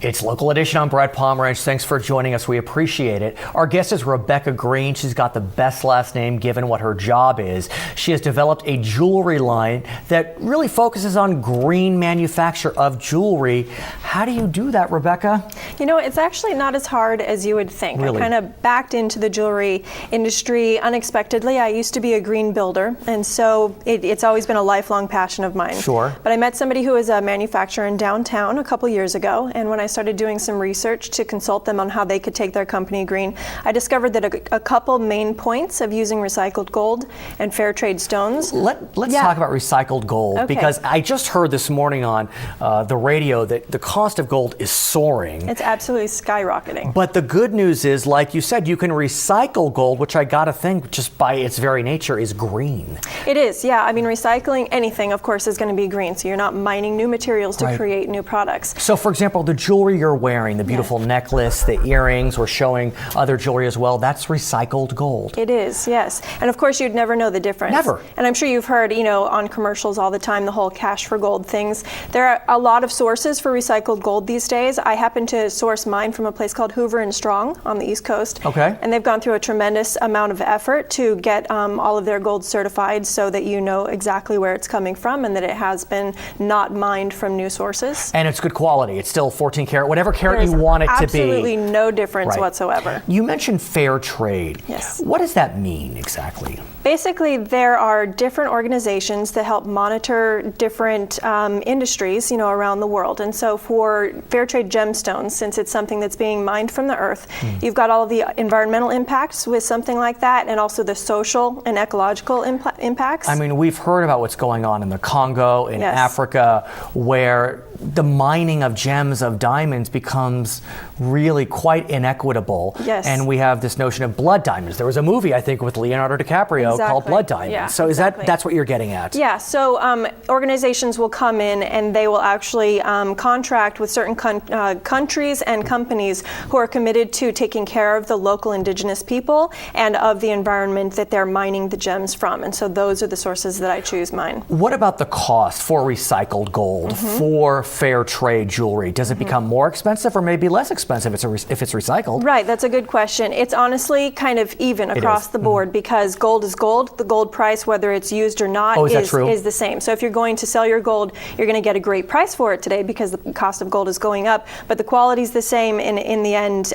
It's Local Edition. I'm Brad Pomerantz. Thanks for joining us. We appreciate it. Our guest is Rebekah Green. She's got the best last name given what her job is. She has developed a jewelry line that really focuses on green manufacture of jewelry. How do you do that, Rebekah? You know, it's actually not as hard as you would think. Really? I kind of backed into the jewelry industry unexpectedly. I used to be a green builder, and so it's always been a lifelong passion of mine. Sure. But I met somebody who was a manufacturer in downtown a couple years ago, and when I started doing some research to consult them on how they could take their company green, I discovered that a couple main points of using recycled gold and fair trade stones. Let's talk about recycled gold, because I just heard this morning on the radio that the cost of gold is soaring. It's absolutely skyrocketing. But the good news is, like you said, you can recycle gold, which I gotta think just by its very nature is green. It is, yeah. I mean, recycling anything, of course, is going to be green, so you're not mining new materials to create new products. So, for example, the jewelry you're wearing, the beautiful necklace, the earrings, we're showing other jewelry as well, that's recycled gold. It is, yes. And of course, you'd never know the difference. Never. And I'm sure you've heard, you know, on commercials all the time, the whole cash for gold things. There are a lot of sources for recycled gold these days. I happen to source mine from a place called Hoover and Strong on the East Coast. Okay. And they've gone through a tremendous amount of effort to get all of their gold certified so that you know exactly where it's coming from and that it has been not mined from new sources. And it's good quality. It's still 14 karat, whatever carat you want it to be. Absolutely no difference whatsoever. You mentioned fair trade. Yes. What does that mean exactly? Basically, there are different organizations that help monitor different industries, you know, around the world. And so for fair trade gemstones, since it's something that's being mined from the earth, you've got all of the environmental impacts with something like that, and also the social and ecological impacts. I mean, we've heard about what's going on in the Congo, in Africa, where the mining of gems, of diamonds, becomes really quite inequitable. Yes. And we have this notion of blood diamonds. There was a movie, I think, with Leonardo DiCaprio called Blood Diamonds. Yeah, so is that's what you're getting at? Yeah, so organizations will come in and they will actually contract with certain countries and companies who are committed to taking care of the local indigenous people and of the environment that they're mining the gems from. And so those are the sources that I choose mine. What about the cost for recycled gold, for fair trade jewelry? Does it become more expensive or maybe less expensive if it's recycled? Right, that's a good question. It's honestly kind of even across the board because gold is gold. The gold price, whether it's used or not, is the same. So if you're going to sell your gold, you're going to get a great price for it today because the cost of gold is going up, but the quality is the same. In the end,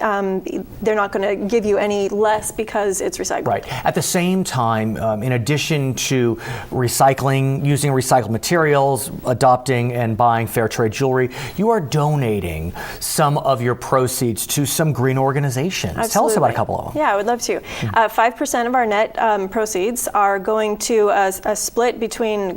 they're not going to give you any less because it's recycled. Right. At the same time, in addition to recycling, using recycled materials, adopting and buying fair trade jewelry, you are donating some of your proceeds to some green organizations. Absolutely. Tell us about a couple of them. Yeah, I would love to. 5% of our net proceeds are going to a split between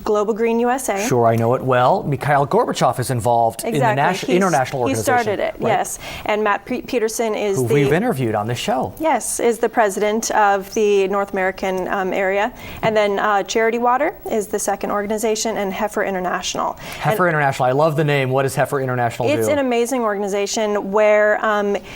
Global Green USA. Sure, I know it well. Mikhail Gorbachev is involved in the international organization. He started it, yes. And Matt Peterson is who we've interviewed on this show. Yes, is the president of the North American area. And then Charity Water is the second organization, and Heifer International. International, I love the name. What does Heifer International do? It's an amazing organization where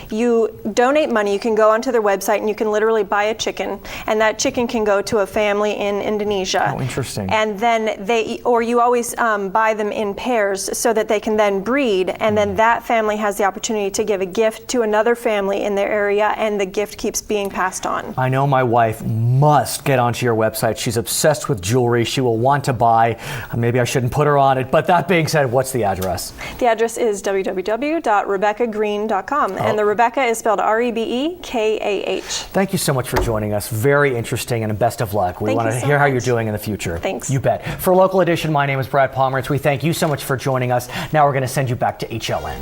you donate money. You can go onto their website and you can literally buy a chicken, and that chicken can go to a family in Indonesia. Oh, interesting. And then you always buy them in pairs so that they can then breed, and then that family has the opportunity to give a gift to another family in their area, and the gift keeps being passed on. I know my wife must get onto your website. She's obsessed with jewelry. She will want to buy. Maybe I shouldn't put her on it, but that being said, what's the address? The address is www.RebekahGreen.com, and the Rebekah is spelled Rebekah. Thank you so much for joining us. Very interesting, and best of luck. We want to hear how you're doing in the future. Thanks. You bet. For Local Edition, my name is Brad Pomerantz. We thank you so much for joining us. Now we're going to send you back to HLN.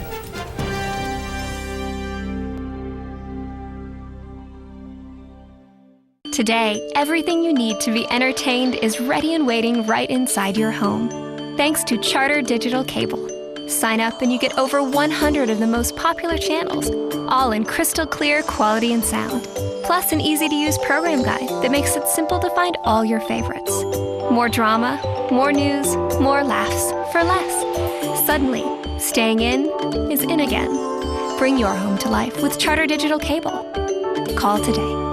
Today, everything you need to be entertained is ready and waiting right inside your home. Thanks to Charter Digital Cable. Sign up and you get over 100 of the most popular channels, all in crystal clear quality and sound. Plus an easy-to-use program guide that makes it simple to find all your favorites. More drama, more news, more laughs for less. Suddenly, staying in is in again. Bring your home to life with Charter Digital Cable. Call today.